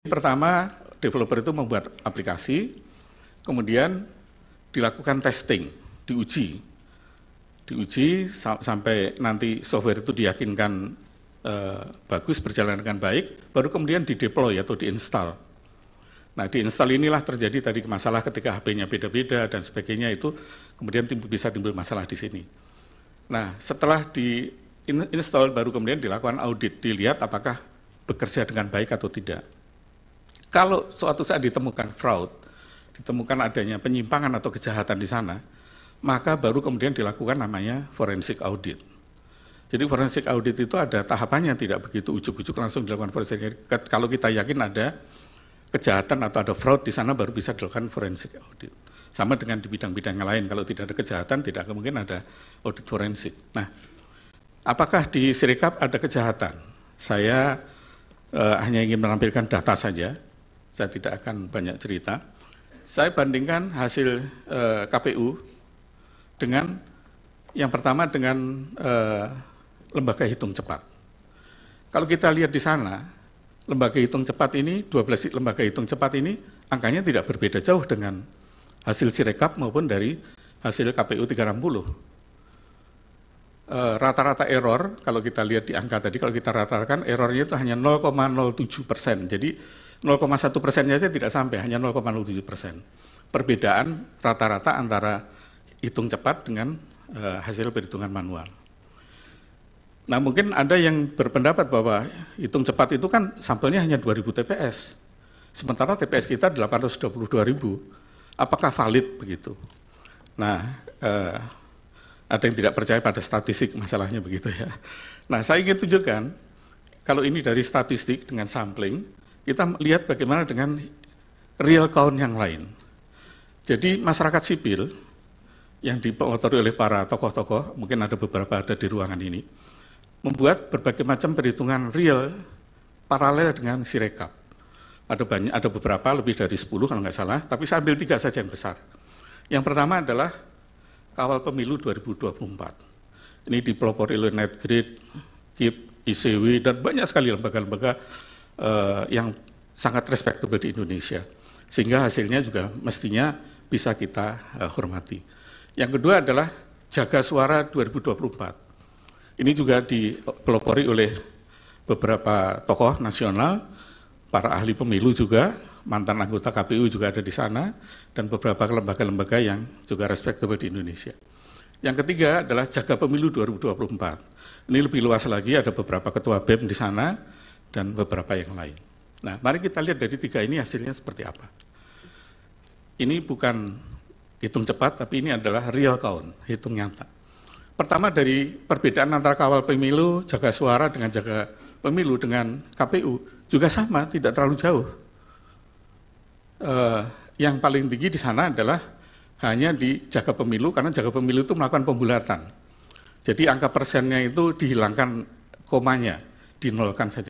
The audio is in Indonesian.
Pertama, developer itu membuat aplikasi, kemudian dilakukan testing, diuji sampai nanti software itu diyakinkan bagus, berjalan dengan baik, baru kemudian dideploy atau diinstal. Nah, diinstal inilah terjadi tadi masalah ketika HP-nya beda-beda dan sebagainya, itu kemudian bisa timbul masalah di sini. Nah, setelah diinstal baru kemudian dilakukan audit, dilihat apakah bekerja dengan baik atau tidak. Kalau suatu saat ditemukan fraud, ditemukan adanya penyimpangan atau kejahatan di sana, maka baru kemudian dilakukan namanya forensic audit. Jadi forensic audit itu ada tahapannya, tidak begitu ujuk-ujuk langsung dilakukan forensic audit. Kalau kita yakin ada kejahatan atau ada fraud di sana, baru bisa dilakukan forensic audit. Sama dengan di bidang-bidang yang lain, kalau tidak ada kejahatan, tidak mungkin ada audit forensik. Nah, apakah di Sirekap ada kejahatan? Saya hanya ingin menampilkan data saja, saya tidak akan banyak cerita. Saya bandingkan hasil KPU dengan yang pertama dengan lembaga hitung cepat. Kalau kita lihat di sana, lembaga hitung cepat ini, 12 lembaga hitung cepat ini, angkanya tidak berbeda jauh dengan hasil Sirekap maupun dari hasil KPU 360. Rata-rata error, kalau kita lihat di angka tadi, kalau kita ratakan errornya itu hanya 0,07%. Jadi 0,1% saja tidak sampai, hanya 0,07%. Perbedaan rata-rata antara hitung cepat dengan hasil perhitungan manual. Nah, mungkin ada yang berpendapat bahwa hitung cepat itu kan sampelnya hanya 2.000 TPS. Sementara TPS kita 822.000. Apakah valid begitu? Nah, ada yang tidak percaya pada statistik, masalahnya begitu ya. Nah, saya ingin tunjukkan, kalau ini dari statistik dengan sampling, kita lihat bagaimana dengan real count yang lain. Jadi masyarakat sipil yang dimotori oleh para tokoh-tokoh, mungkin ada beberapa ada di ruangan ini, membuat berbagai macam perhitungan real paralel dengan Sirekap. Ada beberapa, lebih dari 10 kalau nggak salah, tapi saya ambil 3 saja yang besar. Yang pertama adalah Kawal Pemilu 2024. Ini dipelopori oleh Netgrid, KIP, ICW, dan banyak sekali lembaga-lembaga yang sangat respectable di Indonesia. Sehingga hasilnya juga mestinya bisa kita hormati. Yang kedua adalah Jaga Suara 2024. Ini juga dipelopori oleh beberapa tokoh nasional, para ahli pemilu juga, mantan anggota KPU juga ada di sana, dan beberapa lembaga-lembaga yang juga respectable di Indonesia. Yang ketiga adalah Jaga Pemilu 2024. Ini lebih luas lagi, ada beberapa ketua BEM di sana, dan beberapa yang lain. Nah, mari kita lihat dari 3 ini hasilnya seperti apa. Ini bukan hitung cepat, tapi ini adalah real count, hitung nyata. Pertama dari perbedaan antara Kawal Pemilu, Jaga Suara dengan Jaga Pemilu dengan KPU, juga sama, tidak terlalu jauh. Yang paling tinggi di sana adalah hanya di Jaga Pemilu, karena Jaga Pemilu itu melakukan pembulatan. Jadi angka persennya itu dihilangkan komanya, dinolkan saja.